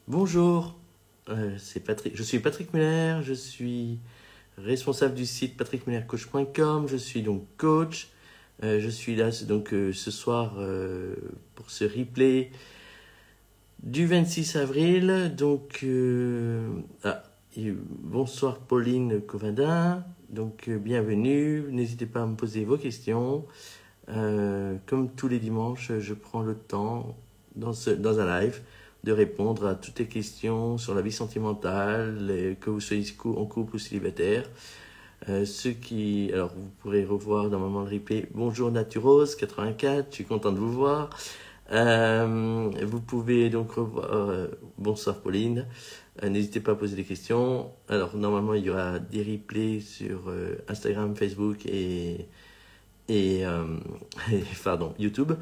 Bonjour, c'est Patrick. Je suis Patrick Muller, je suis responsable du site patrickmullercoach.com. Je suis donc coach. Je suis là ce soir pour ce replay du 26 avril. Bonsoir Pauline Covindin. Bienvenue. N'hésitez pas à me poser vos questions. Comme tous les dimanches, je prends le temps dans un live de répondre à toutes les questions sur la vie sentimentale, que vous soyez en couple ou célibataire. Alors vous pourrez revoir normalement le replay. Bonjour Naturose84, je suis content de vous voir. Vous pouvez donc revoir. Bonsoir Pauline. N'hésitez pas à poser des questions. Alors normalement il y aura des replays sur Instagram, Facebook et YouTube.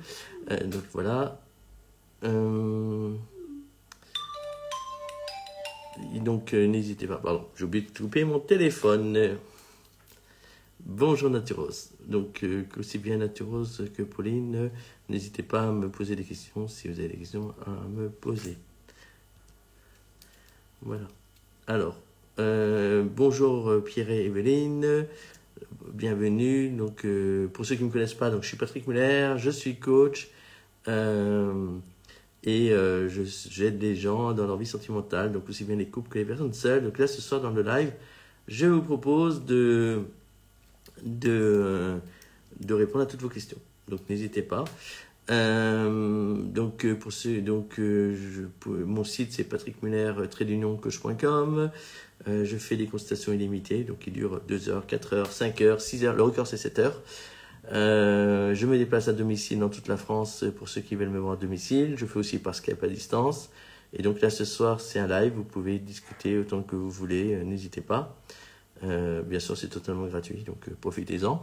Donc voilà. N'hésitez pas. Pardon, j'ai oublié de couper mon téléphone. Bonjour Naturose. Aussi bien Naturose que Pauline, n'hésitez pas à me poser des questions si vous avez des questions à me poser. Voilà. Alors, bonjour Pierre et Evelyne. Bienvenue. Pour ceux qui ne me connaissent pas, je suis Patrick Muller, je suis coach. J'aide les gens dans leur vie sentimentale, donc aussi bien les couples que les personnes seules. Donc là, ce soir dans le live, je vous propose de répondre à toutes vos questions. Donc n'hésitez pas. Mon site c'est patrickmuller-coach.com. Je fais des consultations illimitées, donc qui durent 2 heures, 4 heures, 5 heures, 6 heures. Le record c'est 7 heures. Je me déplace à domicile dans toute la France pour ceux qui veulent me voir à domicile. Je fais aussi par Skype à distance. Et donc là, ce soir, c'est un live. Vous pouvez discuter autant que vous voulez. N'hésitez pas. Bien sûr, c'est totalement gratuit, donc profitez-en.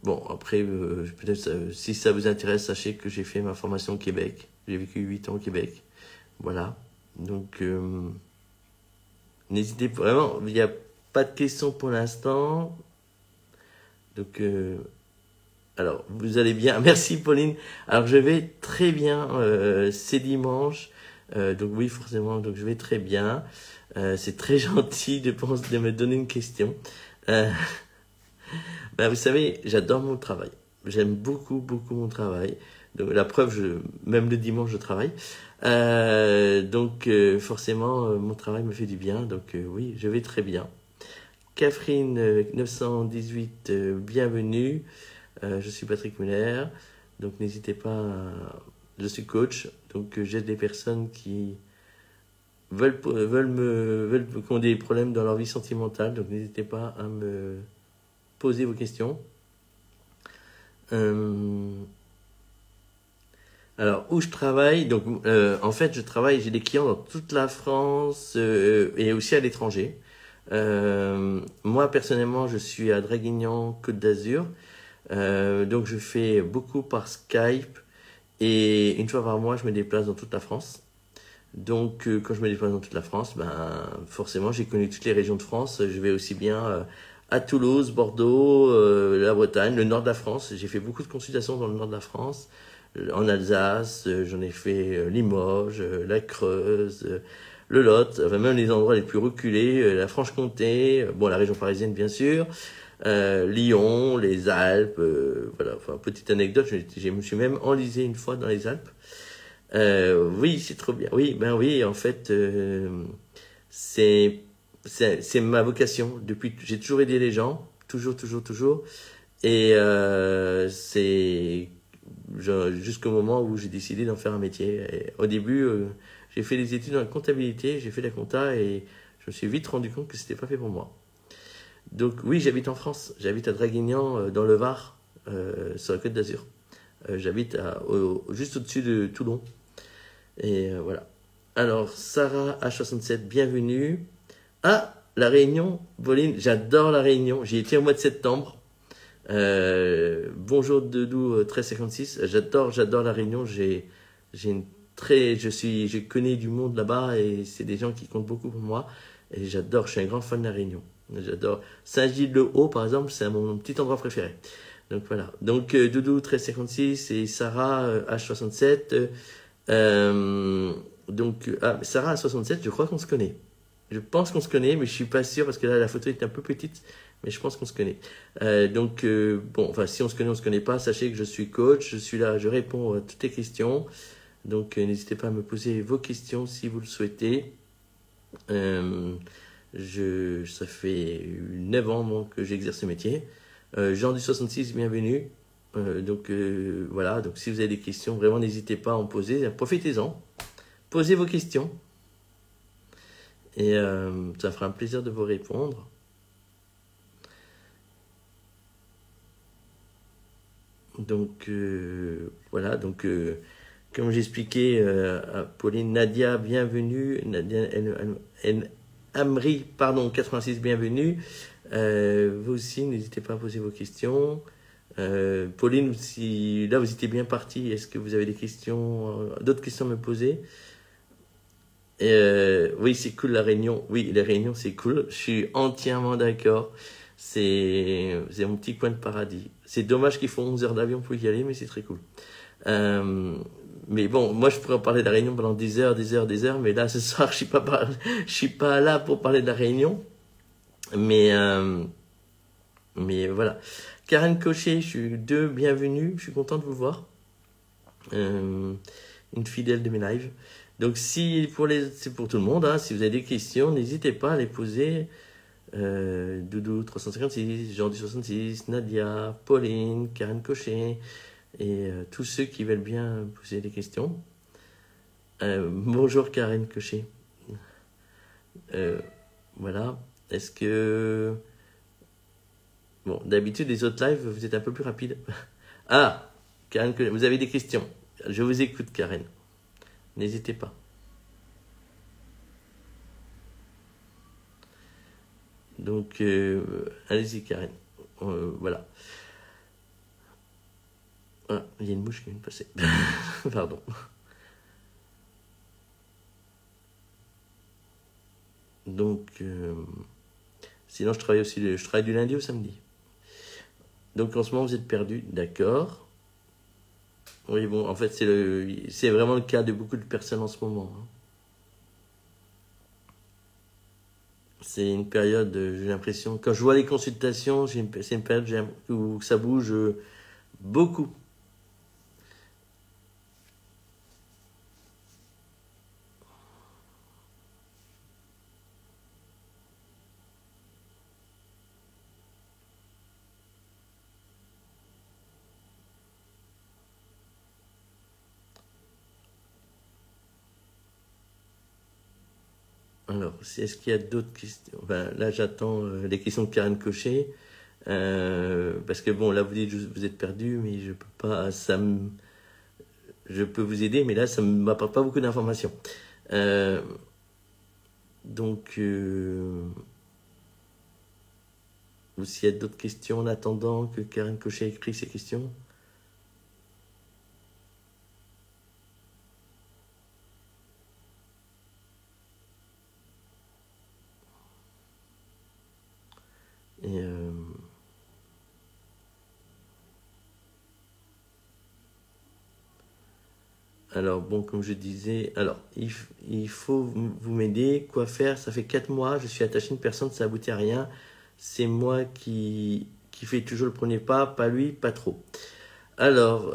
Peut-être si ça vous intéresse, sachez que j'ai fait ma formation au Québec. J'ai vécu 8 ans au Québec. Voilà. Donc, n'hésitez vraiment. Il y a pas de questions pour l'instant. Alors, vous allez bien. Merci, Pauline. Alors, je vais très bien. C'est dimanche. Oui, forcément. Donc, je vais très bien. C'est très gentil de me donner une question. Vous savez, j'adore mon travail. J'aime beaucoup, beaucoup mon travail. Donc, la preuve, même le dimanche, je travaille. Forcément, mon travail me fait du bien. Oui, je vais très bien. Catherine 918, bienvenue. Je suis Patrick Muller. Donc n'hésitez pas. Je suis coach. Donc j'aide des personnes qui veulent qui ont des problèmes dans leur vie sentimentale. Donc n'hésitez pas à me poser vos questions. Alors où je travaille, en fait j'ai des clients dans toute la France et aussi à l'étranger. Moi personnellement je suis à Draguignan, Côte d'Azur, donc je fais beaucoup par Skype et une fois par mois je me déplace dans toute la France. Donc quand je me déplace dans toute la France, forcément j'ai connu toutes les régions de France. Je vais aussi bien à Toulouse, Bordeaux, la Bretagne, le nord de la France. J'ai fait beaucoup de consultations dans le nord de la France, en Alsace, j'en ai fait Limoges, la Creuse, le Lot, même les endroits les plus reculés, la Franche-Comté, la région parisienne bien sûr, Lyon, les Alpes, voilà. Enfin, petite anecdote, je me suis même enlisé une fois dans les Alpes. Oui, c'est trop bien. Oui, en fait, c'est ma vocation. J'ai toujours aidé les gens, toujours. Et c'est jusqu'au moment où j'ai décidé d'en faire un métier. Et au début, j'ai fait des études en comptabilité, j'ai fait la compta et je me suis vite rendu compte que c'était pas fait pour moi. Donc oui, j'habite en France, j'habite à Draguignan, dans le Var, sur la Côte d'Azur. J'habite juste au-dessus de Toulon. Et voilà. Alors, Sarah H67, bienvenue. Ah, La Réunion, Pauline, j'adore La Réunion. J'y étais au mois de septembre. Bonjour Dedou 1356. J'adore La Réunion. Je connais du monde là-bas et c'est des gens qui comptent beaucoup pour moi. Et je suis un grand fan de La Réunion. J'adore. Saint-Gilles-le-Haut, par exemple, c'est mon petit endroit préféré. Donc voilà. Donc Doudou 1356 et Sarah H67. Sarah H67, je crois qu'on se connaît. Je pense qu'on se connaît, mais je suis pas sûr parce que là la photo est un peu petite, mais je pense qu'on se connaît. Bon, enfin si on se connaît pas, sachez que je suis coach, je suis là, je réponds à toutes les questions. Donc n'hésitez pas à me poser vos questions si vous le souhaitez. Ça fait 9 ans donc, que j'exerce ce métier. Jean du 66, bienvenue. Voilà, donc si vous avez des questions, vraiment n'hésitez pas à en poser. Profitez-en. Posez vos questions. Et ça fera un plaisir de vous répondre. Donc voilà, donc comme j'expliquais à Pauline, Nadia, bienvenue. Nadia Amri, pardon, 86, bienvenue. Vous aussi, n'hésitez pas à poser vos questions. Pauline, si là vous étiez bien parti, est-ce que vous avez des questions, d'autres questions à me poser? Oui, c'est cool la réunion. Oui, la réunion c'est cool. Je suis entièrement d'accord. C'est mon petit coin de paradis. C'est dommage qu'ils font 11 heures d'avion pour y aller, mais c'est très cool. Mais bon, moi je pourrais en parler de la réunion pendant des heures, mais là ce soir je suis pas là pour parler de la réunion. Mais voilà. Karen Cochet, je suis bienvenue. Je suis content de vous voir. Une fidèle de mes lives. Donc c'est pour tout le monde, hein. Si vous avez des questions, n'hésitez pas à les poser. Doudou 356, Jordi 66, Nadia, Pauline, Karen Cochet et tous ceux qui veulent bien poser des questions. Bonjour Karen Cochet. Voilà. Est-ce que... Bon, d'habitude, les autres lives, vous êtes un peu plus rapide. Ah, Karen, vous avez des questions. Je vous écoute, Karen. N'hésitez pas. Donc, allez-y, Karen. Voilà. Ah, il y a une mouche qui vient de passer. Pardon. Donc, sinon, je travaille du lundi au samedi. Donc, en ce moment, vous êtes perdu. D'accord. Oui, bon, en fait, c'est vraiment le cas de beaucoup de personnes en ce moment. Hein. C'est une période, j'ai l'impression, quand je vois les consultations, c'est une période où ça bouge beaucoup. Alors, est-ce qu'il y a d'autres questions? Ben, là, j'attends les questions de Karen Cochet. Parce que bon, là, vous dites vous êtes perdu, mais je peux pas. Je peux vous aider, mais là, ça ne m'apporte pas beaucoup d'informations. Donc, ou s'il y a d'autres questions en attendant que Karen Cochet écrit ces questions. Et alors, bon, comme je disais, alors, il faut vous m'aider. Quoi faire? Ça fait 4 mois, je suis attaché à une personne, ça aboutit à rien. C'est moi qui fait toujours le premier pas lui, pas trop. Alors,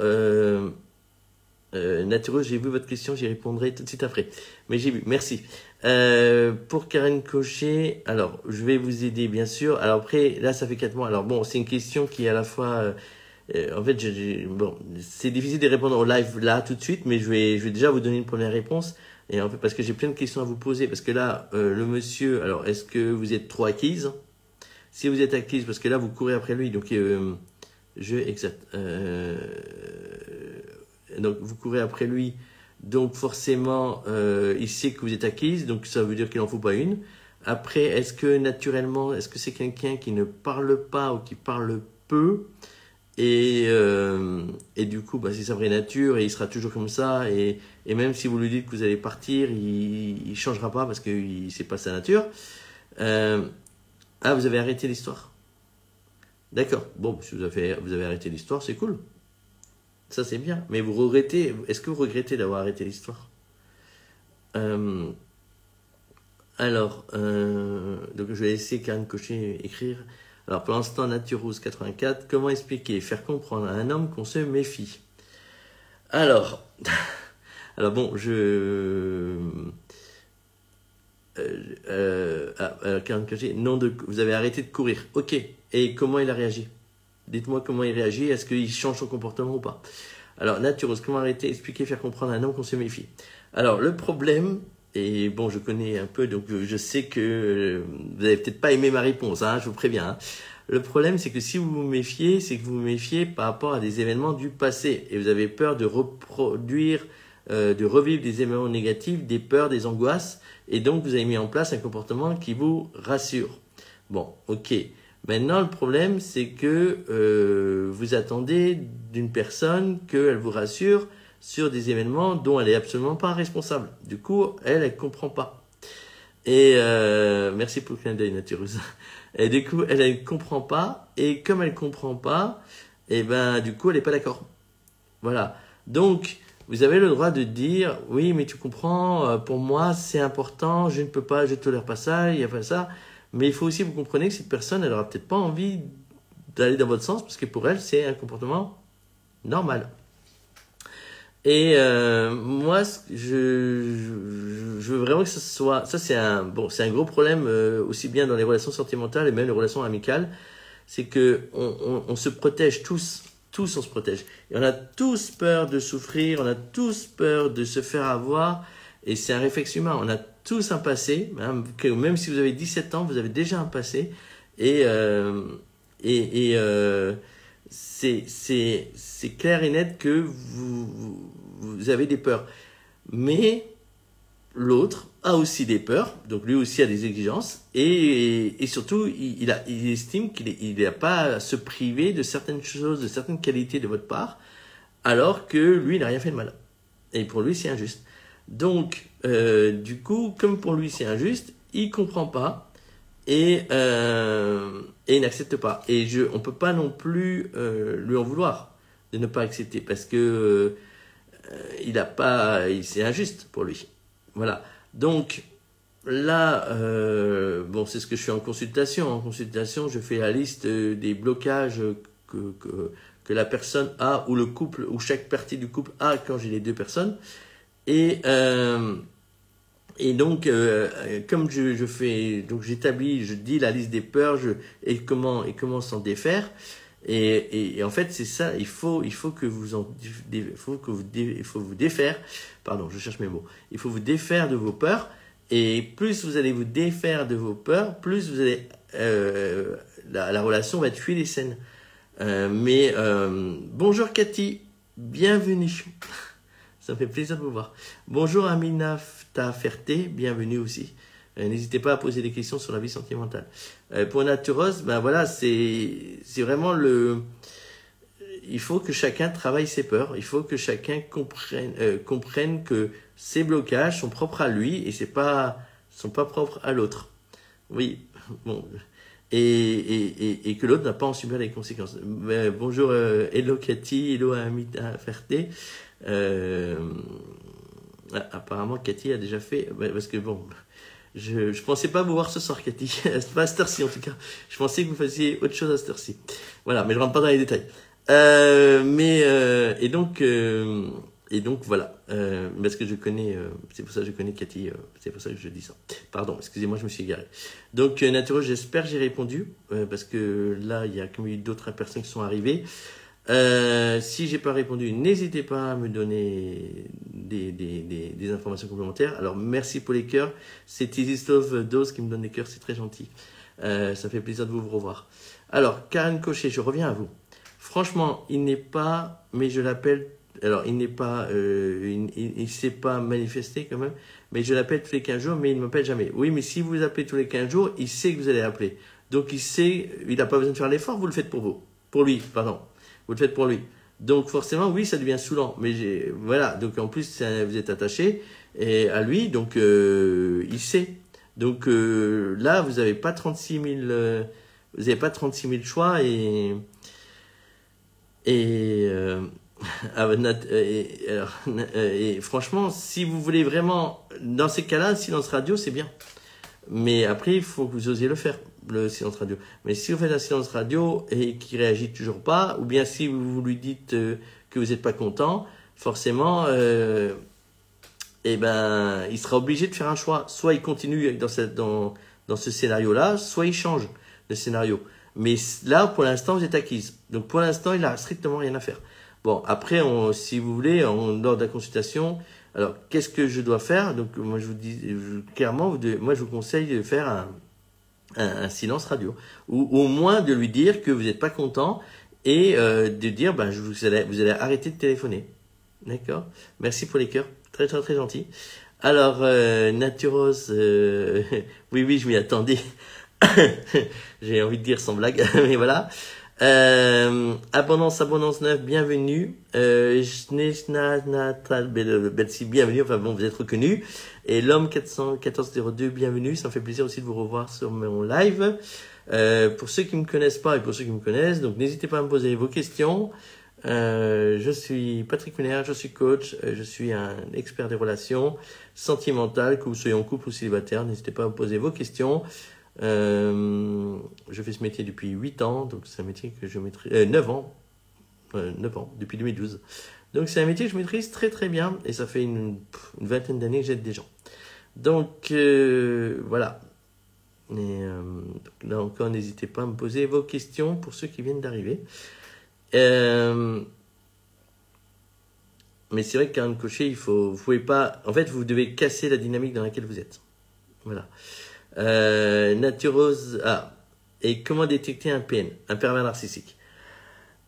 Natureux, j'ai vu votre question, j'y répondrai tout de suite après. Mais j'ai vu, merci. Pour Karen Cochet, alors, je vais vous aider, bien sûr. Alors après, là, ça fait 4 mois. Alors bon, c'est une question qui est à la fois... en fait, bon, c'est difficile de répondre au live là tout de suite, mais je vais déjà vous donner une première réponse. Et en fait, parce que j'ai plein de questions à vous poser. Parce que là, le monsieur, alors, est-ce que vous êtes trop acquise? Si vous êtes acquise, parce que là, vous courez après lui, donc donc vous courez après lui, donc forcément il sait que vous êtes acquise, donc ça veut dire qu'il n'en faut pas une. Après, est-ce que naturellement, est-ce que c'est quelqu'un qui ne parle pas ou qui parle peu et du coup, bah, c'est sa vraie nature et il sera toujours comme ça et même si vous lui dites que vous allez partir, il changera pas parce que c'est pas sa nature. Ah, vous avez arrêté l'histoire? D'accord. Bon, si vous avez arrêté l'histoire, c'est cool. Ça, c'est bien. Mais vous regrettez, est-ce que vous regrettez d'avoir arrêté l'histoire? Donc je vais laisser Karen Cochet écrire. Alors, pour l'instant, Naturose 84, comment expliquer, faire comprendre à un homme qu'on se méfie? Alors, bon, Karen Cochet, vous avez arrêté de courir. Ok. Et comment il a réagi? Dites-moi comment il réagit. Est-ce qu'il change son comportement ou pas? Alors, Naturose, comment arrêter, expliquer, faire comprendre à un homme qu'on se méfie? Alors, le problème, et bon, je connais un peu, donc je sais que vous n'avez peut-être pas aimé ma réponse, hein, je vous préviens. Hein. Le problème, c'est que si vous vous méfiez, c'est que vous vous méfiez par rapport à des événements du passé. Et vous avez peur de reproduire, de revivre des événements négatifs, des peurs, des angoisses. Et donc, vous avez mis en place un comportement qui vous rassure. Bon, ok. Maintenant, le problème, c'est que vous attendez d'une personne qu'elle vous rassure sur des événements dont elle est absolument pas responsable. Du coup, elle comprend pas. Et merci pour le clin d'œil, Natureuse. Et du coup, elle comprend pas. Et comme elle comprend pas, et ben du coup, elle est pas d'accord. Voilà. Donc, vous avez le droit de dire, oui, mais tu comprends, pour moi, c'est important, je ne peux pas, je tolère pas ça, il y a pas ça. Mais il faut aussi vous compreniez que cette personne, elle aura peut-être pas envie d'aller dans votre sens parce que pour elle, c'est un comportement normal. Et moi, je veux vraiment que ça soit... Ça, c'est un gros problème aussi bien dans les relations sentimentales et même les relations amicales. C'est que on se protège tous. Tous, on se protège. Et on a tous peur de souffrir, on a tous peur de se faire avoir. Et c'est un réflexe humain. On a tous un passé. Même si vous avez 17 ans, vous avez déjà un passé. Et c'est clair et net que vous avez des peurs. Mais l'autre a aussi des peurs, donc lui aussi a des exigences, et surtout, il estime qu'il n'a pas à se priver de certaines choses, de certaines qualités de votre part, alors que lui, il n'a rien fait de mal. Et pour lui, c'est injuste. Donc, du coup, comme pour lui, c'est injuste, il comprend pas, et il n'accepte pas. Et on peut pas non plus lui en vouloir de ne pas accepter, parce que c'est injuste pour lui. Voilà. Donc là, c'est ce que je fais en consultation. En consultation, je fais la liste des blocages que la personne a, ou le couple, ou chaque partie du couple a quand j'ai les deux personnes. Et donc, comme je fais, donc j'établis, je dis la liste des peurs, et comment s'en défaire. Et en fait, c'est ça, il faut que il faut vous défaire, pardon, je cherche mes mots, il faut vous défaire de vos peurs, et plus vous allez vous défaire de vos peurs, plus vous allez, la relation va être fluide et saine. Bonjour Cathy, bienvenue, ça me fait plaisir de vous voir. Bonjour Amina Ferté, bienvenue aussi. N'hésitez pas à poser des questions sur la vie sentimentale. Pour Natureuse, voilà, c'est vraiment il faut que chacun travaille ses peurs. Il faut que chacun comprenne que ces blocages sont propres à lui et sont pas propres à l'autre. Oui, bon. Et que l'autre n'a pas à en subir les conséquences. Bonjour, hello Cathy, hello Amita Ferté. Apparemment, Cathy a déjà fait, parce que bon, je pensais pas vous voir ce soir, Cathy. Pas à cette heure-ci, en tout cas. Je pensais que vous faisiez autre chose à cette heure-ci. Voilà, mais je rentre pas dans les détails. Et donc, voilà. Parce que je connais, c'est pour ça que je connais Cathy, c'est pour ça que je dis ça. Pardon, excusez-moi, je me suis égaré. Donc, Naturo, j'espère que j'ai répondu, parce que là, il y a comme eu d'autres personnes qui sont arrivées. Si j'ai pas répondu, n'hésitez pas à me donner des informations complémentaires. Alors merci pour les cœurs, c'est Izistov Dose qui me donne des cœurs, c'est très gentil. Ça fait plaisir de vous revoir. Alors Karen Cochet, je reviens à vous. Franchement, il n'est pas, mais je l'appelle. Alors il n'est pas, il s'est pas manifesté quand même, mais je l'appelle tous les 15 jours, mais il ne m'appelle jamais. Oui, mais si vous appelez tous les 15 jours, il sait que vous allez appeler. Donc il sait, il n'a pas besoin de faire l'effort, vous le faites pour vous, pour lui, pardon. Vous le faites pour lui. Donc forcément, oui, ça devient saoulant. Mais voilà, donc en plus, vous êtes attaché à lui, donc il sait. Donc là, vous n'avez pas 36 000 vous n'avez pas 36 000 choix et, et franchement, si vous voulez vraiment, dans ces cas-là, silence radio, c'est bien. Mais après, il faut que vous osiez le faire, le silence radio. Mais si vous faites un silence radio et qu'il réagit toujours pas, ou bien si vous lui dites que vous n'êtes pas content, forcément, eh ben, il sera obligé de faire un choix. Soit il continue dans ce scénario-là, soit il change de scénario. Mais là, pour l'instant, vous êtes acquise. Donc, pour l'instant, il a strictement rien à faire. Bon, après, si vous voulez, lors de la consultation, alors, qu'est-ce que je dois faire? Donc, moi, je vous dis, clairement, moi, je vous conseille de faire un silence radio. Ou au moins de lui dire que vous n'êtes pas content et de dire, ben, vous allez arrêter de téléphoner. D'accord? Merci pour les cœurs. Très, très, très gentil. Alors, Naturos, oui, je m'y attendais. J'ai envie de dire sans blague, mais voilà. Abondance 9, bienvenue. Betsy, bienvenue. Enfin bon, vous êtes reconnus. Et l'homme 41402, bienvenue. Ça me fait plaisir aussi de vous revoir sur mon live. Pour ceux qui me connaissent pas et pour ceux qui me connaissent, donc n'hésitez pas à me poser vos questions. Je suis Patrick Muller, je suis coach, je suis un expert des relations sentimentales, que vous soyez en couple ou célibataire, n'hésitez pas à me poser vos questions. Je fais ce métier depuis 8 ans, donc c'est un métier que je maîtrise, 9 ans, depuis 2012. Donc c'est un métier que je maîtrise très très bien, et ça fait une vingtaine d'années que j'aide des gens. Donc voilà. Et donc là encore, n'hésitez pas à me poser vos questions pour ceux qui viennent d'arriver. Mais c'est vrai qu'un cocher, vous pouvez pas, en fait, vous devez casser la dynamique dans laquelle vous êtes. Voilà. Naturose, et comment détecter un PN, un pervers narcissique?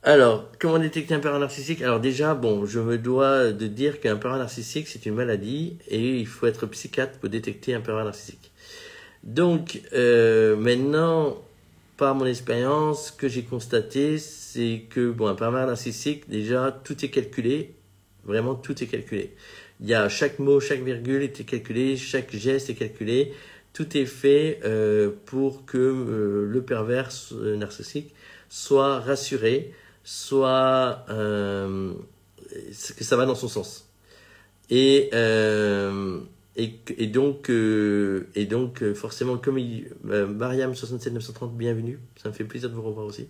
Alors, comment détecter un pervers narcissique? Alors déjà, bon, je me dois de dire qu'un pervers narcissique, c'est une maladie, et il faut être psychiatre pour détecter un pervers narcissique. Donc, maintenant, par mon expérience, ce que j'ai constaté, c'est que, bon, un pervers narcissique, déjà, tout est calculé. Vraiment, tout est calculé. Il y a chaque mot, chaque virgule est calculé, chaque geste est calculé. Tout est fait pour que le pervers narcissique soit rassuré, soit que ça va dans son sens. Et donc forcément, comme Mariam 67930, bienvenue, ça me fait plaisir de vous revoir aussi.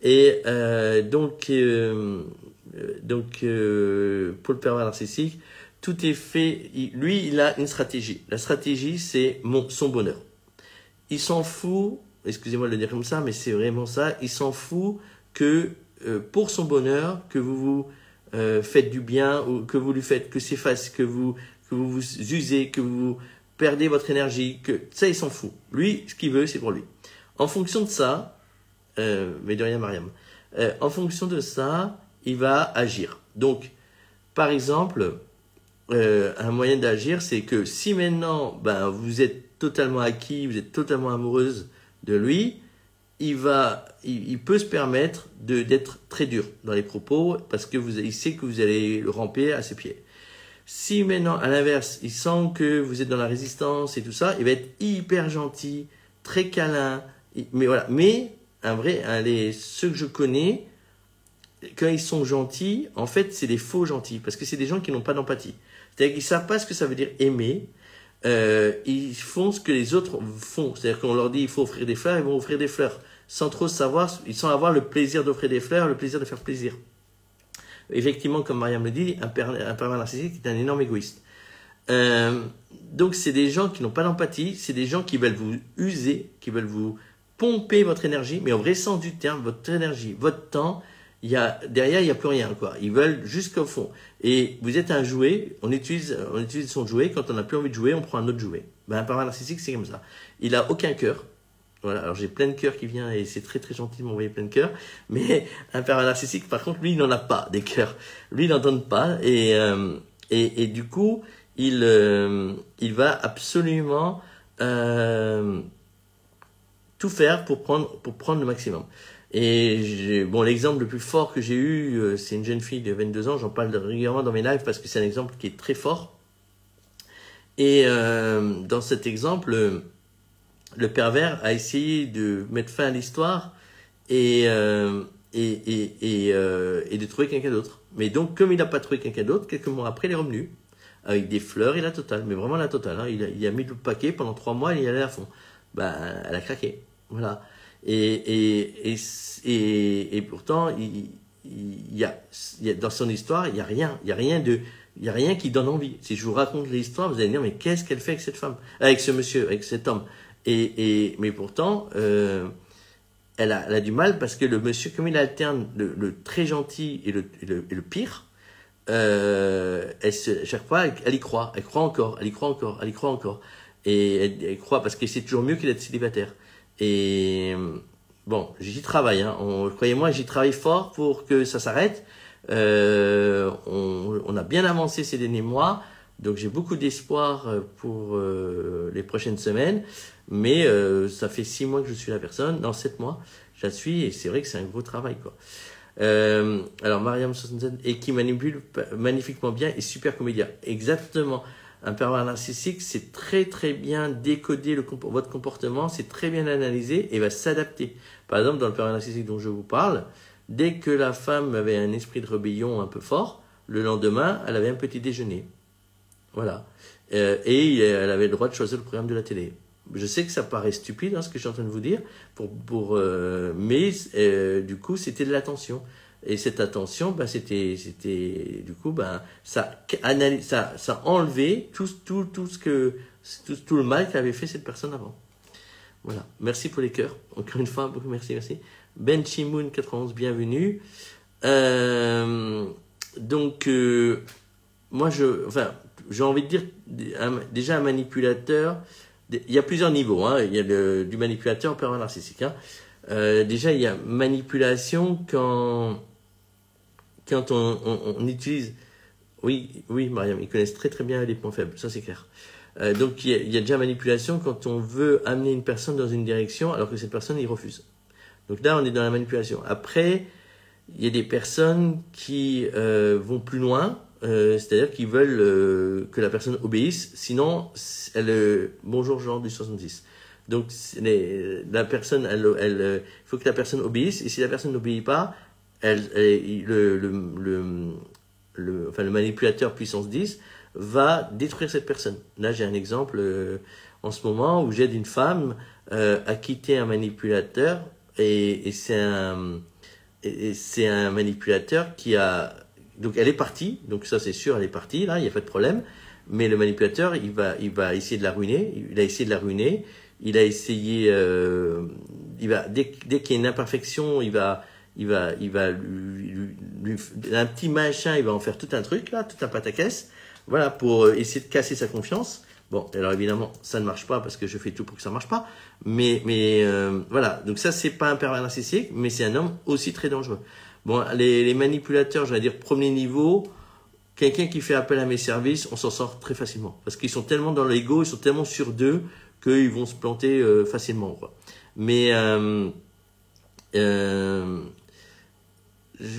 Et donc pour le pervers narcissique, tout est fait. Lui, il a une stratégie. La stratégie, c'est son bonheur. Il s'en fout. Excusez-moi de le dire comme ça, mais c'est vraiment ça. Il s'en fout que pour son bonheur, que vous faites du bien ou que vous lui faites, que c'est facile, que vous usez, que vous perdez votre énergie, que ça, il s'en fout. Lui, ce qu'il veut, c'est pour lui. En fonction de ça, mais de rien, Mariam. En fonction de ça, il va agir. Donc, par exemple, un moyen d'agir, c'est que si maintenant, vous êtes totalement acquis, vous êtes totalement amoureuse de lui, il peut se permettre d'être très dur dans les propos parce que il sait que vous allez le ramper à ses pieds. Si maintenant, à l'inverse, il sent que vous êtes dans la résistance et tout ça, il va être hyper gentil, très câlin, mais voilà. Mais ceux que je connais, quand ils sont gentils, en fait, c'est des faux gentils parce que c'est des gens qui n'ont pas d'empathie. C'est-à-dire qu'ils savent pas ce que ça veut dire aimer. Ils font ce que les autres font. C'est-à-dire qu'on leur dit il faut offrir des fleurs, ils vont offrir des fleurs sans trop savoir, sans avoir le plaisir d'offrir des fleurs, le plaisir de faire plaisir. Effectivement, comme Mariam le dit, un pervers narcissique est un énorme égoïste. Donc c'est des gens qui n'ont pas d'empathie, c'est des gens qui veulent vous user, qui veulent vous pomper votre énergie, mais au vrai sens du terme, votre énergie, votre temps. Derrière, il n'y a plus rien, quoi. Ils veulent jusqu'au fond. Et vous êtes un jouet, on utilise son jouet, quand on n'a plus envie de jouer, on prend un autre jouet. Un pervers narcissique, c'est comme ça. Il a aucun cœur. Voilà, alors j'ai plein de cœurs qui viennent et c'est très très gentil de m'envoyer plein de cœurs. Mais un pervers narcissique, par contre, lui, il n'en a pas des cœurs. Lui, il n'en donne pas. Et du coup, il va absolument tout faire pour prendre le maximum. Et l'exemple le plus fort que j'ai eu, c'est une jeune fille de 22 ans. J'en parle régulièrement dans mes lives parce que c'est un exemple qui est très fort. Et dans cet exemple, le pervers a essayé de mettre fin à l'histoire et, de trouver quelqu'un d'autre. Mais donc, comme il n'a pas trouvé quelqu'un d'autre, quelques mois après, il est revenu. Avec des fleurs et la totale, mais vraiment la totale. Hein. Il a mis le paquet pendant 3 mois, il y allait à fond. Ben, elle a craqué. Voilà. Et pourtant, dans son histoire, il y a rien qui donne envie. Si je vous raconte l'histoire, vous allez dire, mais qu'est-ce qu'elle fait avec cette femme, avec ce monsieur, avec cet homme? Mais pourtant, elle a du mal parce que le monsieur, comme il alterne le très gentil et le pire, chaque fois, elle y croit. Elle croit encore, elle y croit encore, elle y croit encore. Et elle croit parce que c'est toujours mieux que d'être célibataire. Et bon, j'y travaille. Hein. Croyez-moi, j'y travaille fort pour que ça s'arrête. On a bien avancé ces derniers mois. Donc j'ai beaucoup d'espoir pour les prochaines semaines. Mais ça fait 6 mois que je suis la personne. Dans 7 mois, je la suis. Et c'est vrai que c'est un gros travail, quoi. Alors Mariam 67 et qui manipule magnifiquement bien et super comédien. Exactement. Un pervers narcissique, c'est très très bien décoder votre comportement, c'est très bien analysé et va s'adapter. Par exemple, dans le pervers narcissique dont je vous parle, dès que la femme avait un esprit de rébellion un peu fort, le lendemain, elle avait un petit déjeuner. Voilà. Et elle avait le droit de choisir le programme de la télé. Je sais que ça paraît stupide, hein, ce que je suis en train de vous dire, mais du coup, c'était de l'attention. Et cette attention, c'était du coup, ça enlevait tout le mal qu'avait fait cette personne avant. Voilà. Merci pour les cœurs. Encore une fois, beaucoup merci. Ben Chimoun 91, bienvenue. Moi, j'ai envie de dire, déjà un manipulateur. Il y a plusieurs niveaux, hein. Il y a du manipulateur au pervers narcissique. Hein. Déjà, il y a manipulation quand on utilise... Oui, Mariam, ils connaissent très très bien les points faibles, ça c'est clair. Donc il y a déjà manipulation quand on veut amener une personne dans une direction alors que cette personne y refuse. Donc là, on est dans la manipulation. Après, il y a des personnes qui vont plus loin, c'est-à-dire qu'ils veulent que la personne obéisse, sinon, bonjour Jean du 66. Donc la personne, il faut que la personne obéisse, et si la personne n'obéit pas, le manipulateur puissance 10 va détruire cette personne. Là, j'ai un exemple en ce moment où j'aide une femme à quitter un manipulateur, et c'est un manipulateur qui a... Donc elle est partie, donc ça c'est sûr, elle est partie, là, il n'y a pas de problème. Mais le manipulateur, il va essayer de la ruiner. Il a essayé de la ruiner. Il a essayé... dès qu'il y a une imperfection, il va un petit machin, il va en faire tout un truc, là, tout un pataquès, voilà, pour essayer de casser sa confiance. Bon, alors évidemment, ça ne marche pas parce que je fais tout pour que ça marche pas. Mais voilà, donc ça, c'est pas un pervers narcissique, mais c'est un homme aussi très dangereux. Bon, les manipulateurs, je vais dire premier niveau, quelqu'un qui fait appel à mes services, on s'en sort très facilement. Parce qu'ils sont tellement dans l'ego, ils sont tellement sûrs d'eux qu'ils vont se planter facilement, quoi. Mais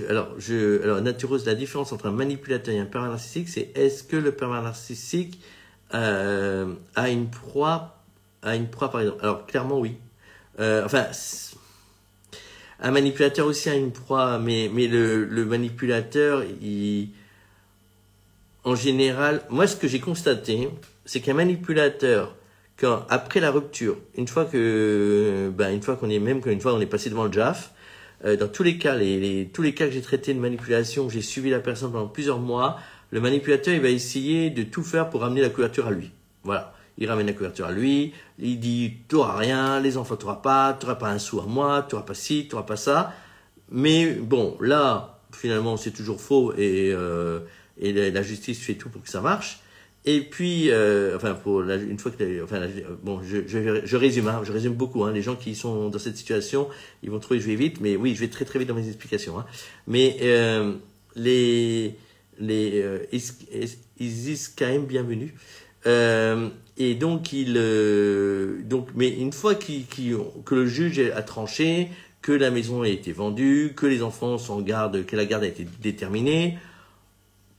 alors, Natureuse, la différence entre un manipulateur et un pervers narcissique, c'est est-ce que le pervers narcissique a une proie, par exemple? Alors, clairement, oui. Un manipulateur aussi a une proie, mais le manipulateur, en général, moi, ce que j'ai constaté, c'est qu'un manipulateur, après la rupture, une fois qu'on est passé devant le JAF, dans tous les cas, tous les cas que j'ai traités de manipulation, j'ai suivi la personne pendant plusieurs mois, le manipulateur, il va essayer de tout faire pour ramener la couverture à lui. Voilà. Il ramène la couverture à lui, il dit, t'auras rien, les enfants t'auras pas un sou à moi, t'auras pas ci, t'auras pas ça. Mais bon, là, finalement, c'est toujours faux et la justice fait tout pour que ça marche. Et puis, une fois que, je résume, hein, je résume beaucoup, hein, les gens qui sont dans cette situation, ils vont trouver que je vais vite, mais oui, je vais très très vite dans mes explications, hein. Mais, Isis Kaim, bienvenue. Et donc, mais une fois que le juge a tranché, que la maison a été vendue, que les enfants sont en garde, que la garde a été déterminée,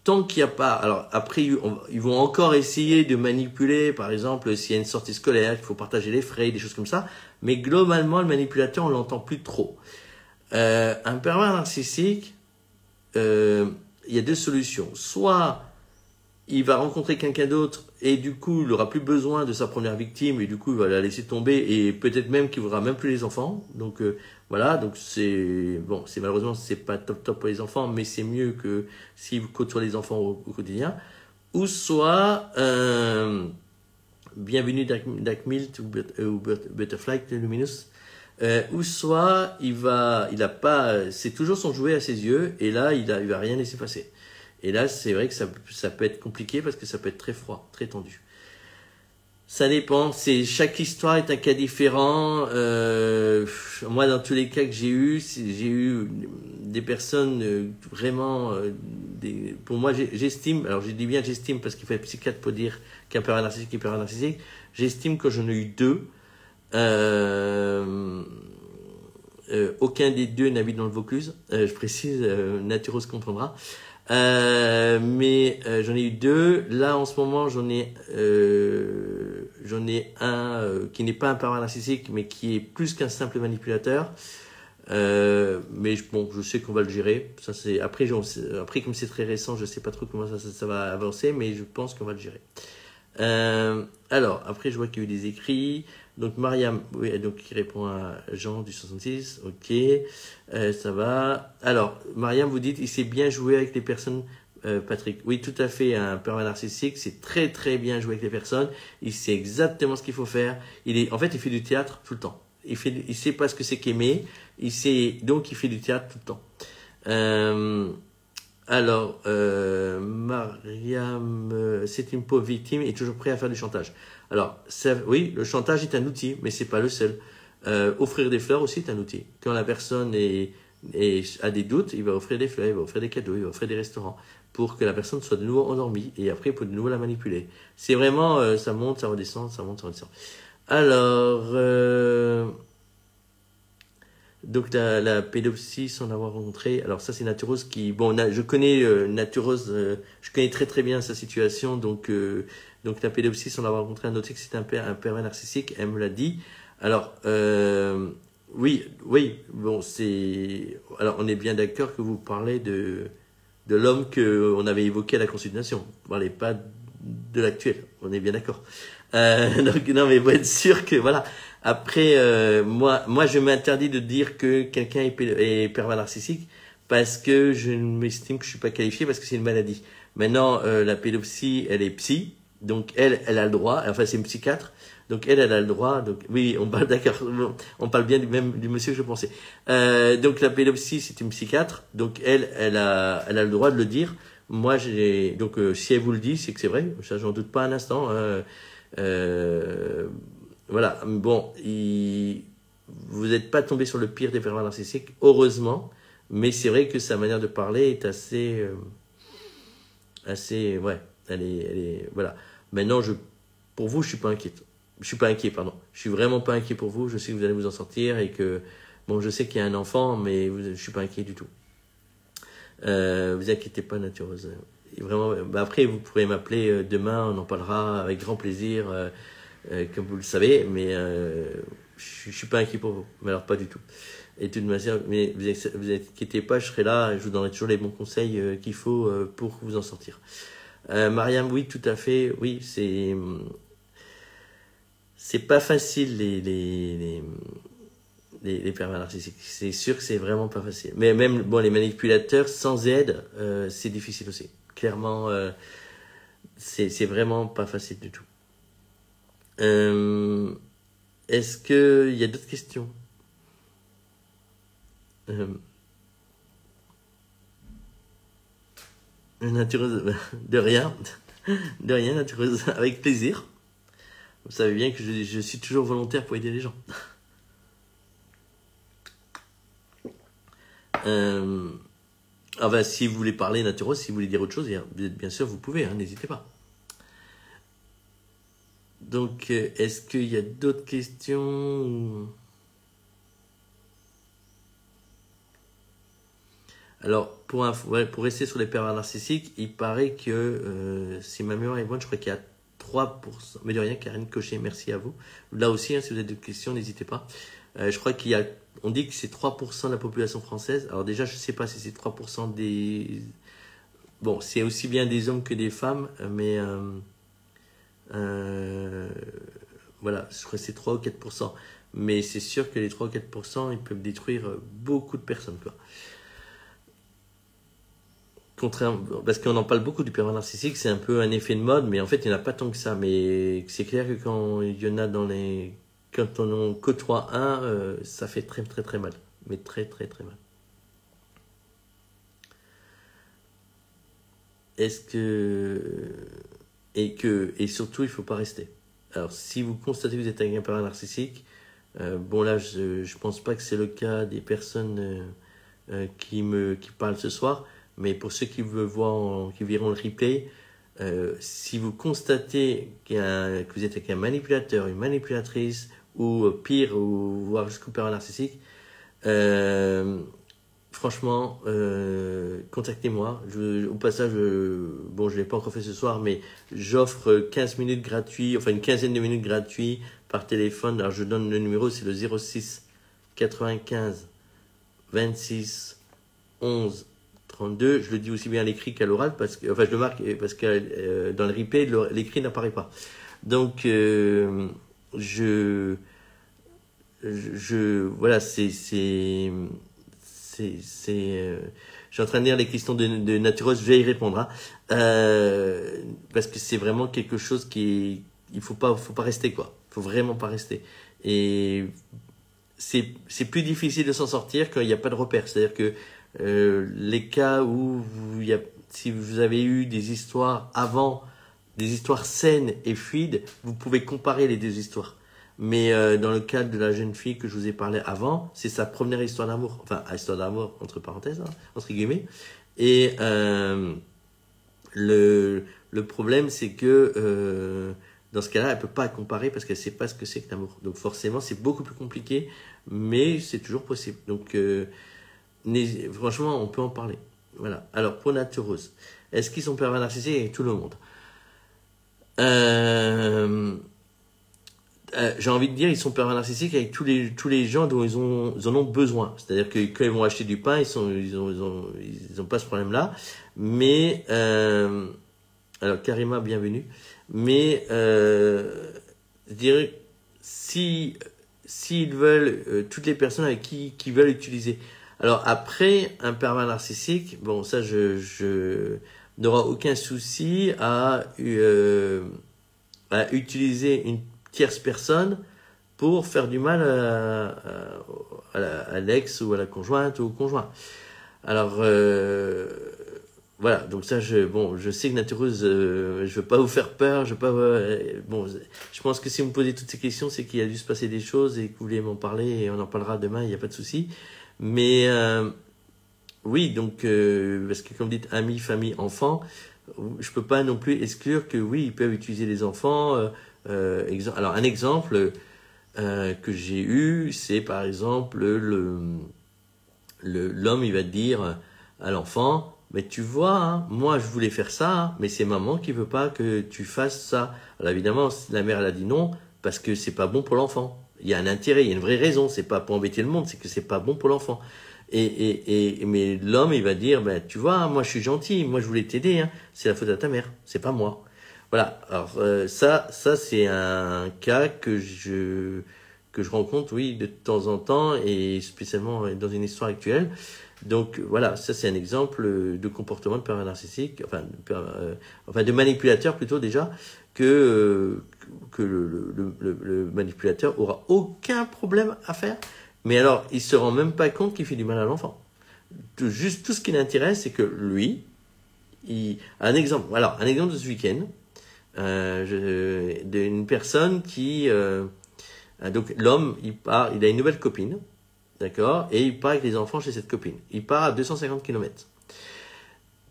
tant qu'il n'y a pas, alors après ils vont encore essayer de manipuler, par exemple s'il y a une sortie scolaire, qu'il faut partager les frais, des choses comme ça, mais globalement le manipulateur on l'entend plus trop. Un pervers narcissique, il y a deux solutions. Soit il va rencontrer quelqu'un d'autre et du coup il aura plus besoin de sa première victime et du coup il va la laisser tomber et peut-être même qu'il voudra même plus les enfants. Donc voilà, donc c'est bon, c'est malheureusement c'est pas top pour les enfants, mais c'est mieux que s'il côtoie les enfants au quotidien. Ou soit bienvenue Dark Milt ou Butterfly Luminous. Ou soit il a pas, c'est toujours son jouet à ses yeux et là il va rien laisser passer. Et là, c'est vrai que ça peut être compliqué parce que ça peut être très froid, très tendu. Ça dépend. Chaque histoire est un cas différent. Moi, dans tous les cas que j'ai eu des personnes vraiment. Pour moi, j'estime. Alors, je dis bien j'estime parce qu'il faut être psychiatre pour dire qu'un pervers narcissique est pervers narcissique. J'estime que j'en ai eu deux. Aucun des deux n'habite dans le Vaucluse. Je précise, Naturos comprendra. Mais j'en ai eu deux. Là, en ce moment, j'en ai un qui n'est pas un pervers narcissique, mais qui est plus qu'un simple manipulateur. Mais bon, je sais qu'on va le gérer. Ça, c'est après, comme c'est très récent, je sais pas trop comment ça va avancer, mais je pense qu'on va le gérer. Alors, après, je vois qu'il y a eu des écrits. Donc, Mariam, oui, donc, qui répond à Jean du 66. Ok, ça va. Alors, Mariam, vous dites, il sait bien jouer avec les personnes, Patrick. Oui, tout à fait, un pervers narcissique, c'est très, très bien jouer avec les personnes. Il sait exactement ce qu'il faut faire. En fait, il fait du théâtre tout le temps. Il sait pas ce que c'est qu'aimer. Donc, il fait du théâtre tout le temps. Alors, Mariam, c'est une pauvre victime et est toujours prêt à faire du chantage. Alors, oui, le chantage est un outil, mais c'est pas le seul. Offrir des fleurs aussi est un outil. Quand la personne a des doutes, il va offrir des fleurs, il va offrir des cadeaux, il va offrir des restaurants pour que la personne soit de nouveau endormie et après pour de nouveau la manipuler. C'est vraiment, ça monte, ça redescend, ça monte, ça redescend. Alors, donc la pédopsie sans l'avoir rencontré. Alors ça c'est Naturose qui, bon, je connais Naturose, je connais très très bien sa situation. Donc la pédopsie sans l'avoir rencontré, un autre que c'est un pervers narcissique. Elle me l'a dit. Alors oui, bon alors on est bien d'accord que vous parlez de l'homme que on avait évoqué à la consultation. Vous parlez pas de l'actuel. On est bien d'accord. Donc non mais vous être sûr que voilà. Après, moi, je m'interdis de dire que quelqu'un est pervers narcissique parce que je m'estime que je suis pas qualifié parce que c'est une maladie. Maintenant, la pédopsie, elle est psy, donc elle a le droit. Enfin, c'est une psychiatre, donc elle a le droit. Donc oui, on parle d'accord, on parle bien du monsieur que je pensais. Donc la pédopsie, c'est une psychiatre, donc elle a le droit de le dire. Moi, donc si elle vous le dit, c'est que c'est vrai. Ça, j'en doute pas un instant. Voilà, bon, vous n'êtes pas tombé sur le pire des pervers narcissiques, heureusement, mais c'est vrai que sa manière de parler est assez, ouais, voilà. Maintenant, pour vous, je suis pas inquiet. Je suis pas inquiet, pardon. Je suis vraiment pas inquiet pour vous. Je sais que vous allez vous en sortir et que, bon, je sais qu'il y a un enfant, mais je suis pas inquiet du tout. Vous inquiétez pas, Natureuse. Vraiment, après, vous pourrez m'appeler demain, on en parlera avec grand plaisir. Comme vous le savez, mais je suis pas inquiet pour vous, mais alors pas du tout. Et de toute manière, mais vous inquiétez pas, je serai là, je vous donnerai toujours les bons conseils qu'il faut pour vous en sortir. Mariam, oui, tout à fait, oui, c'est pas facile les pervers narcissiques. C'est sûr que c'est vraiment pas facile. Mais même bon, les manipulateurs sans aide, c'est difficile aussi. Clairement, c'est vraiment pas facile du tout. Est-ce qu'il y a d'autres questions? Natureuse, de rien, Natureuse, avec plaisir. Vous savez bien que je suis toujours volontaire pour aider les gens. Enfin, si vous voulez parler, Natureuse, si vous voulez dire autre chose, bien sûr, vous pouvez, hein, n'hésitez pas. Donc, est-ce qu'il y a d'autres questions? Alors, ouais, pour rester sur les pervers narcissiques, il paraît que, si ma mémoire est bonne, je crois qu'il y a 3%. Mais de rien, Karine Cochet, merci à vous. Là aussi, hein, si vous avez des questions, n'hésitez pas. Je crois qu'il y a, on dit que c'est 3% de la population française. Alors déjà, je ne sais pas si c'est 3% des... Bon, c'est aussi bien des hommes que des femmes, mais voilà, je crois que c'est 3 ou 4%. Mais c'est sûr que les 3 ou 4%, ils peuvent détruire beaucoup de personnes, quoi. Parce qu'on en parle beaucoup du pervers narcissique, c'est un peu un effet de mode, mais en fait, il n'y en a pas tant que ça. Mais c'est clair que quand il y en a quand on en côtoie un, ça fait très très très mal. Mais très très très mal. Est-ce que... Et surtout, il ne faut pas rester. Alors, si vous constatez que vous êtes avec un pervers narcissique, bon là, je pense pas que c'est le cas des personnes qui parlent ce soir, mais pour ceux qui qui verront le replay, si vous constatez que vous êtes avec un manipulateur, une manipulatrice, ou pire, ou voire jusqu'au pervers narcissique, franchement, contactez-moi. Au passage, bon, je ne l'ai pas encore fait ce soir, mais j'offre 15 minutes gratuits, enfin une quinzaine de minutes gratuits par téléphone. Alors, je donne le numéro, c'est le 06 95 26 11 32. Je le dis aussi bien à l'écrit qu'à l'oral, enfin, je le marque parce que dans le replay, l'écrit n'apparaît pas. Donc, voilà, je suis en train de lire les questions de Natureuse, je vais y répondre, hein. Parce que c'est vraiment quelque chose il faut pas rester, quoi. Il faut vraiment pas rester. Et c'est plus difficile de s'en sortir quand il n'y a pas de repère. C'est-à-dire que les cas où si vous avez eu des histoires avant, des histoires saines et fluides, vous pouvez comparer les deux histoires. Mais dans le cas de la jeune fille que je vous ai parlé avant, c'est sa première histoire d'amour. Enfin, histoire d'amour, entre parenthèses, hein, entre guillemets. Et le problème, c'est que dans ce cas-là, elle ne peut pas comparer parce qu'elle ne sait pas ce que c'est que l'amour. Donc forcément, c'est beaucoup plus compliqué, mais c'est toujours possible. Donc franchement, on peut en parler. Voilà. Alors, pour Natureuse, est-ce qu'ils sont pervers narcissiques avec tout le monde? J'ai envie de dire, ils sont pervers narcissiques avec tous les gens dont ils en ont besoin. C'est-à-dire que quand ils vont acheter du pain, ils ont pas ce problème-là. Mais alors Karima, bienvenue. Mais je dirais s'ils veulent toutes les personnes avec qui veulent utiliser. Alors après, un pervers narcissique, bon ça je n'aura aucun souci à utiliser une tierce personne pour faire du mal à l'ex ou à la conjointe ou au conjoint. Alors voilà, donc ça je sais que Natureuse, je veux pas vous faire peur, je pense que si vous me posez toutes ces questions, c'est qu'il y a dû se passer des choses et que vous voulez m'en parler et on en parlera demain, il n'y a pas de souci. Mais oui, donc parce que comme vous dites amis, famille, enfants, je peux pas non plus exclure que oui, ils peuvent utiliser les enfants. Alors un exemple que j'ai eu, c'est par exemple l'homme, il va dire à l'enfant, mais tu vois, hein, moi je voulais faire ça, hein, mais c'est maman qui veut pas que tu fasses ça. Alors évidemment, la mère elle a dit non parce que c'est pas bon pour l'enfant. Il y a un intérêt, il y a une vraie raison. C'est pas pour embêter le monde, c'est que c'est pas bon pour l'enfant. Mais l'homme, il va dire, ben, tu vois, moi je suis gentil, moi je voulais t'aider, hein, c'est la faute à ta mère, c'est pas moi. Voilà. Alors ça c'est un cas que je rencontre, oui, de temps en temps et spécialement dans une histoire actuelle. Donc voilà, ça c'est un exemple de comportement de pervers narcissique, enfin de manipulateur plutôt déjà, que le manipulateur aura aucun problème à faire. Mais alors, il se rend même pas compte qu'il fait du mal à l'enfant. Juste tout ce qui l'intéresse, c'est que lui, un exemple de ce week-end, d'une personne qui, donc l'homme, il a une nouvelle copine, d'accord, et il part avec les enfants chez cette copine. Il part à 250 km.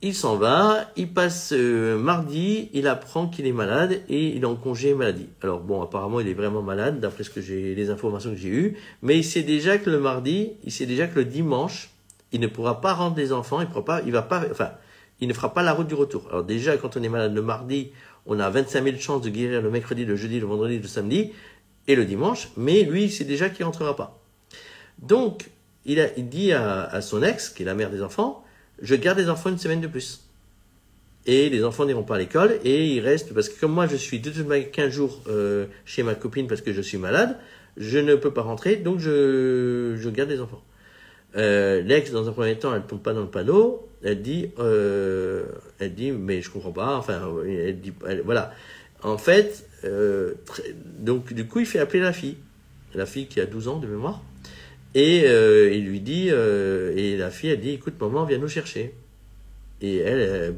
Il s'en va, il passe mardi, il apprend qu'il est malade et il est en congé maladie. Alors bon, apparemment il est vraiment malade, d'après les informations que j'ai eues, mais il sait déjà que le mardi, il sait déjà que le dimanche, il ne pourra pas rendre les enfants, il ne fera pas la route du retour. Alors déjà, quand on est malade le mardi, on a 25 000 chances de guérir le mercredi, le jeudi, le vendredi, le samedi et le dimanche, mais lui, c'est déjà qu'il rentrera pas. Donc, il dit à son ex, qui est la mère des enfants, je garde les enfants une semaine de plus. Et les enfants n'iront pas à l'école et ils restent, parce que comme moi je suis de toute manière 15 jours chez ma copine parce que je suis malade, je ne peux pas rentrer, donc je garde les enfants. L'ex, dans un premier temps, elle tombe pas dans le panneau, elle dit, mais je comprends pas, enfin, voilà. En fait, donc du coup, il fait appeler la fille qui a 12 ans de mémoire, et il lui dit, et la fille, elle dit, écoute, maman, viens nous chercher. Et elle,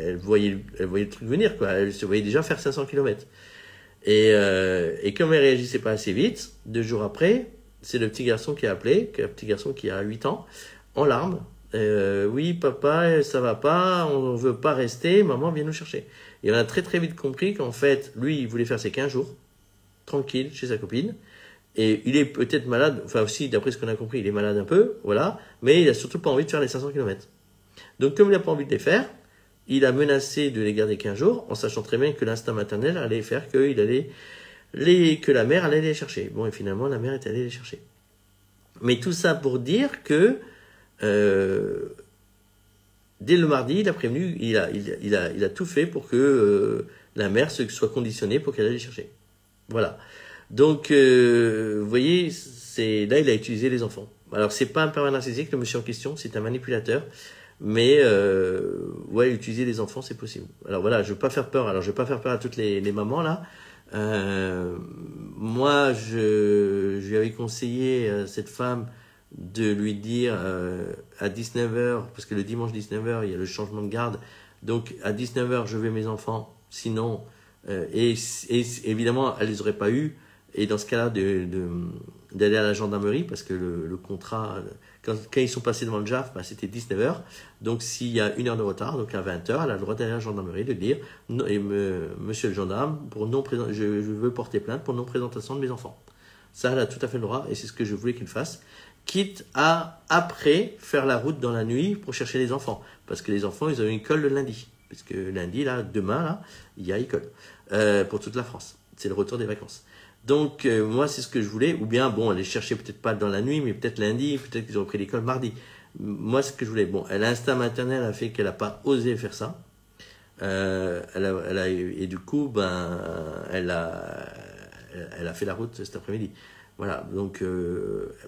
elle voyait le truc venir, quoi. Elle se voyait déjà faire 500 km. Et comme elle réagissait pas assez vite, 2 jours après, c'est le petit garçon qui a appelé, un petit garçon qui a 8 ans, en larmes. Oui, papa, ça va pas, on veut pas rester, maman vient nous chercher. Et on a très très vite compris qu'en fait, lui, il voulait faire ses 15 jours, tranquille, chez sa copine. Et il est peut-être malade, enfin aussi, d'après ce qu'on a compris, il est malade un peu, voilà, mais il a surtout pas envie de faire les 500 km. Donc comme il n'a pas envie de les faire, il a menacé de les garder 15 jours, en sachant très bien que l'instinct maternel allait faire que la mère allait les chercher. Bon, et finalement, la mère est allée les chercher. Mais tout ça pour dire que dès le mardi, il a prévenu, il a tout fait pour que la mère soit conditionnée pour qu'elle aille les chercher. Voilà. Donc, vous voyez, là, il a utilisé les enfants. Alors, c'est pas un pervers narcissique, le monsieur en question, c'est un manipulateur. Mais ouais, utiliser les enfants, c'est possible. Alors voilà, je veux pas faire peur. Alors je veux pas faire peur à toutes les mamans là. Moi, je lui avais conseillé à cette femme de lui dire à 19h, parce que le dimanche 19h, il y a le changement de garde. Donc à 19h, je vais mes enfants. Sinon, et évidemment, elle les aurait pas eu. Et dans ce cas-là, d'aller à la gendarmerie, parce que le contrat, quand ils sont passés devant le JAF, c'était 19h. Donc, s'il y a 1 heure de retard, donc à 20h, elle a le droit d'aller à la gendarmerie, de dire, monsieur le gendarme, je veux porter plainte pour non-présentation de mes enfants. Ça, elle a tout à fait le droit, et c'est ce que je voulais qu'il fasse. Quitte à, après, faire la route dans la nuit pour chercher les enfants. Parce que les enfants, ils ont une école le lundi. Parce que lundi, là, demain, là, il y a école. Pour toute la France. C'est le retour des vacances. Donc, moi, c'est ce que je voulais. Ou bien, bon, aller chercher peut-être pas dans la nuit, mais peut-être lundi, peut-être qu'ils ont repris l'école mardi. Moi, ce que je voulais. Bon, l'instinct maternel a fait qu'elle n'a pas osé faire ça. Et du coup, elle a fait la route cet après-midi. Voilà. Donc,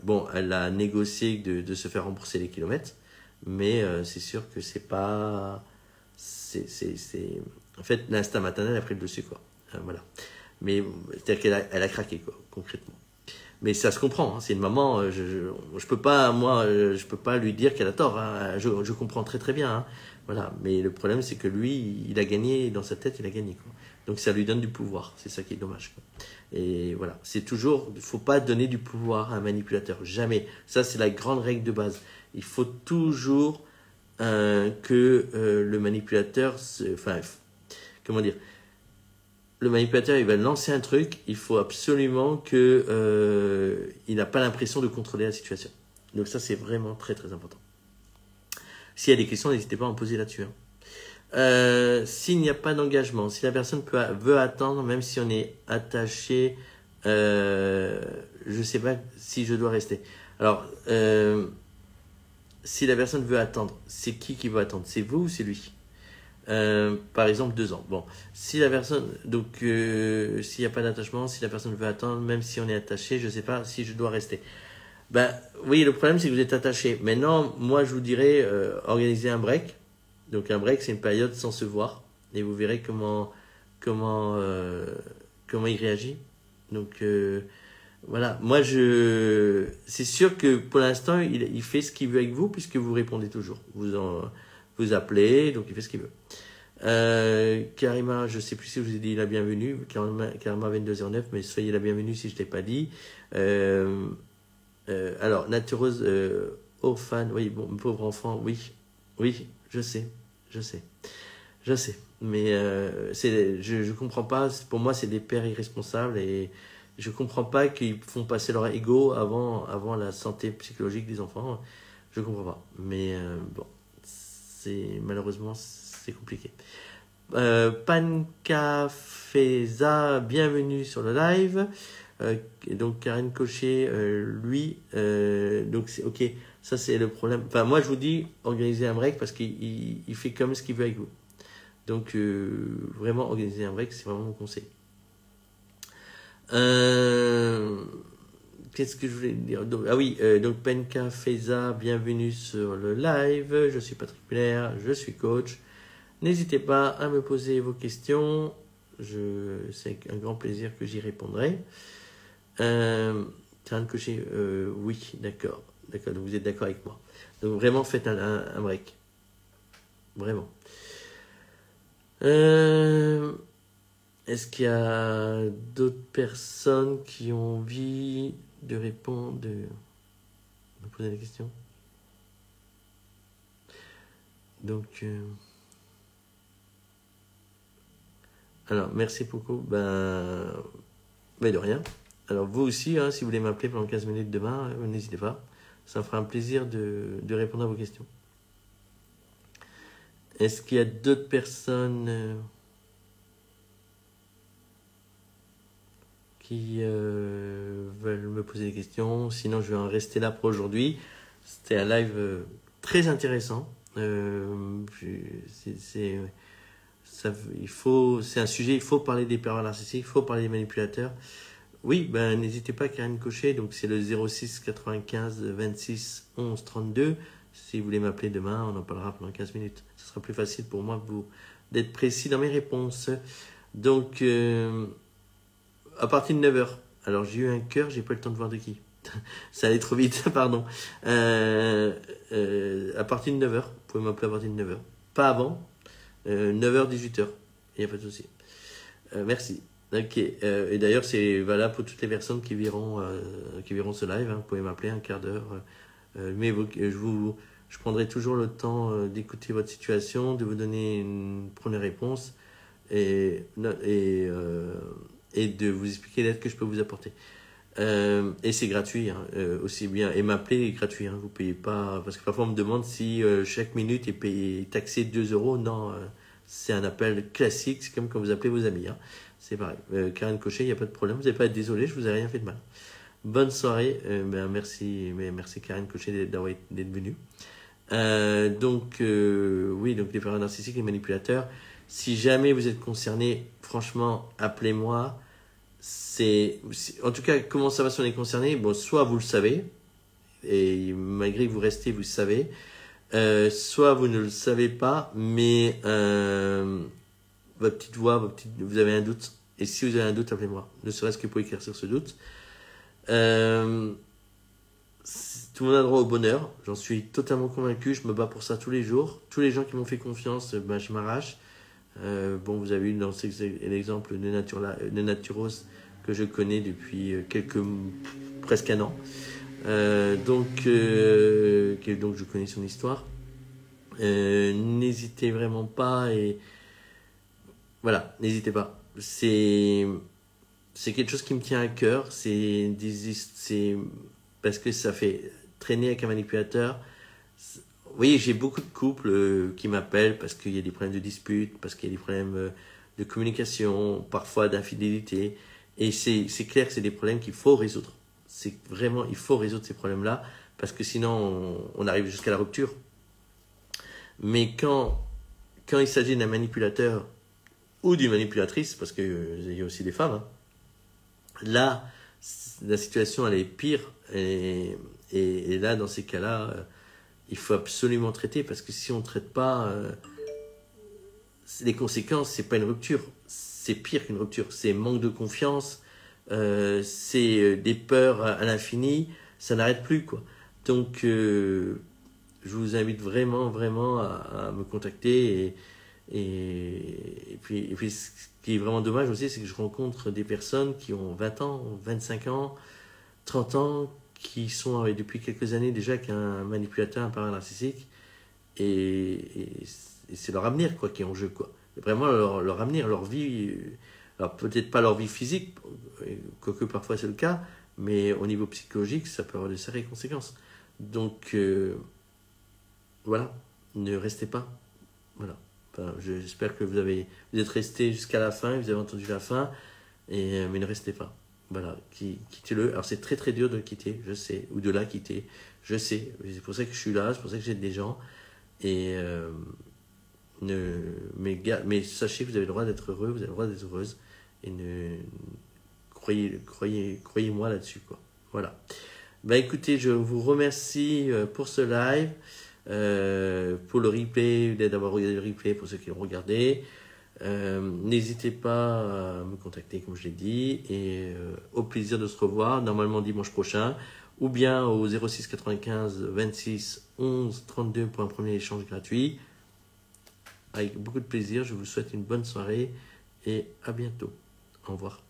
bon, elle a négocié de se faire rembourser les kilomètres. Mais c'est sûr que c'est pas... En fait, l'instinct maternel a pris le dessus, quoi. Voilà. Mais c'est-à-dire qu'elle a craqué, quoi, concrètement. Mais ça se comprend, hein, c'est une maman, je peux pas, moi, je peux pas lui dire qu'elle a tort, hein, je comprends très très bien, hein, voilà. Mais le problème, c'est que lui, il a gagné, dans sa tête, il a gagné, quoi. Donc ça lui donne du pouvoir, c'est ça qui est dommage, quoi. Et voilà, c'est toujours, il faut pas donner du pouvoir à un manipulateur, jamais. Ça, c'est la grande règle de base. Il faut toujours que le manipulateur, comment dire, le manipulateur, il va lancer un truc, il faut absolument que il n'a pas l'impression de contrôler la situation. Donc ça, c'est vraiment très très important. S'il y a des questions, n'hésitez pas à en poser là-dessus. Hein. S'il n'y a pas d'engagement, si la personne veut attendre, même si on est attaché, je ne sais pas si je dois rester. Alors, si la personne veut attendre, c'est qui veut attendre? C'est vous ou c'est lui? Par exemple 2 ans. Bon, si la personne, donc s'il n'y a pas d'attachement, si la personne veut attendre, même si on est attaché, je ne sais pas si je dois rester. Ben oui, le problème c'est que vous êtes attaché. Maintenant, moi je vous dirais organiser un break. Donc un break, c'est une période sans se voir, et vous verrez comment il réagit. Donc voilà, moi c'est sûr que pour l'instant il fait ce qu'il veut avec vous puisque vous répondez toujours. Vous appelez, donc il fait ce qu'il veut. Karima, je ne sais plus si je vous ai dit la bienvenue. Karima 2209, mais soyez la bienvenue si je ne l'ai pas dit. Alors, Natureuse, orphane, oui, bon, pauvre enfant, oui, je sais. Mais je comprends pas, pour moi c'est des pères irresponsables et je comprends pas qu'ils font passer leur ego avant la santé psychologique des enfants. Je comprends pas. Mais bon, malheureusement, c'est compliqué. Pancafeza, bienvenue sur le live. Et donc Karine Cochet, lui, donc c'est ok, ça c'est le problème. Enfin, moi je vous dis, organisez un break parce qu'il fait comme ce qu'il veut avec vous. Donc vraiment, organiser un break, c'est vraiment mon conseil. Qu'est-ce que je voulais dire? Ah oui, donc Penka Feza, bienvenue sur le live. Je suis Patrick Muller, je suis coach. N'hésitez pas à me poser vos questions. C'est avec un grand plaisir que j'y répondrai. Karine Cochet, oui, d'accord. D'accord, donc vous êtes d'accord avec moi. Donc vraiment, faites un break. Vraiment. Est-ce qu'il y a d'autres personnes qui ont envie de répondre, de me poser des questions? Donc, alors, merci beaucoup. Mais de rien. Alors, vous aussi, hein, si vous voulez m'appeler pendant 15 minutes demain, n'hésitez pas. Ça me fera un plaisir de répondre à vos questions. Est-ce qu'il y a d'autres personnes qui veulent me poser des questions? Sinon, je vais en rester là pour aujourd'hui. C'était un live très intéressant. C'est un sujet, il faut parler des pervers narcissiques, il faut parler des manipulateurs. Oui, n'hésitez pas, Karine Cochet, donc c'est le 06 95 26 11 32. Si vous voulez m'appeler demain, on en parlera pendant 15 minutes. Ce sera plus facile pour moi d'être précis dans mes réponses. Donc, à partir de 9h. Alors, j'ai eu un cœur, j'ai pas eu le temps de voir de qui. Ça allait trop vite, pardon. À partir de 9h, vous pouvez m'appeler à partir de 9h. Pas avant. 9h, 18h. Il n'y a pas de souci. Merci. Ok. Et d'ailleurs, c'est valable pour toutes les personnes qui verront ce live. Hein. Vous pouvez m'appeler un quart d'heure. Mais je prendrai toujours le temps d'écouter votre situation, de vous donner une première réponse et de vous expliquer l'aide que je peux vous apporter. Et c'est gratuit, hein, aussi bien. Et m'appeler est gratuit, hein, vous payez pas. Parce que parfois on me demande si chaque minute est taxé 2 euros. Non, c'est un appel classique, c'est comme quand vous appelez vos amis. Hein. C'est pareil. Karine Cochet, il n'y a pas de problème, vous n'allez pas être désolé, je vous ai rien fait de mal. Bonne soirée, merci Karine Cochet d'être venue. Donc, oui, donc les pervers narcissiques, les manipulateurs. Si jamais vous êtes concerné, franchement, appelez-moi. En tout cas, comment ça va si on est concerné? Bon, soit vous le savez, et malgré que vous restez, vous le savez. Soit vous ne le savez pas, mais votre petite voix, vous avez un doute. Et si vous avez un doute, appelez-moi. Ne serait-ce que pour éclaircir ce doute. Tout le monde a droit au bonheur. J'en suis totalement convaincu. Je me bats pour ça tous les jours. Tous les gens qui m'ont fait confiance, je m'arrache. Bon, vous avez eu dans l'exemple de Naturos que je connais depuis presque un an. Donc je connais son histoire. N'hésitez vraiment pas et voilà, n'hésitez pas. C'est quelque chose qui me tient à cœur. C'est parce que ça fait traîner avec un manipulateur. Vous voyez, j'ai beaucoup de couples qui m'appellent parce qu'il y a des problèmes de dispute, parce qu'il y a des problèmes de communication, parfois d'infidélité. Et c'est clair que c'est des problèmes qu'il faut résoudre. C'est vraiment, il faut résoudre ces problèmes-là parce que sinon, on arrive jusqu'à la rupture. Mais quand il s'agit d'un manipulateur ou d'une manipulatrice, parce qu'il y a aussi des femmes, hein, là, la situation, elle est pire. Et là, dans ces cas-là, il faut absolument traiter parce que si on ne traite pas, les conséquences, c'est pas une rupture, c'est pire qu'une rupture, c'est manque de confiance, c'est des peurs à l'infini, ça n'arrête plus quoi. Donc, je vous invite vraiment à me contacter et puis ce qui est vraiment dommage aussi, c'est que je rencontre des personnes qui ont 20 ans, 25 ans, 30 ans, qui sont depuis quelques années déjà avec un manipulateur, un pervers narcissique, et c'est leur avenir quoi qui est en jeu quoi. Vraiment leur avenir, leur vie, alors peut-être pas leur vie physique, quoique parfois c'est le cas, mais au niveau psychologique, ça peut avoir de sérieuses conséquences. Donc voilà, ne restez pas. Voilà. Enfin, j'espère que vous êtes restés jusqu'à la fin, vous avez entendu la fin, mais ne restez pas. Voilà, quittez-le. Alors c'est très très dur de le quitter, je sais, ou de la quitter, je sais. C'est pour ça que je suis là, c'est pour ça que j'aide des gens. Et mais sachez que vous avez le droit d'être heureux, vous avez le droit d'être heureuse. Et croyez-moi là-dessus, quoi. Voilà. Bah écoutez, je vous remercie pour ce live, pour le replay, d'avoir regardé le replay pour ceux qui l'ont regardé. N'hésitez pas à me contacter comme je l'ai dit et au plaisir de se revoir normalement dimanche prochain ou bien au 06 95 26 11 32 pour un premier échange gratuit. Avec beaucoup de plaisir, je vous souhaite une bonne soirée et à bientôt. Au revoir.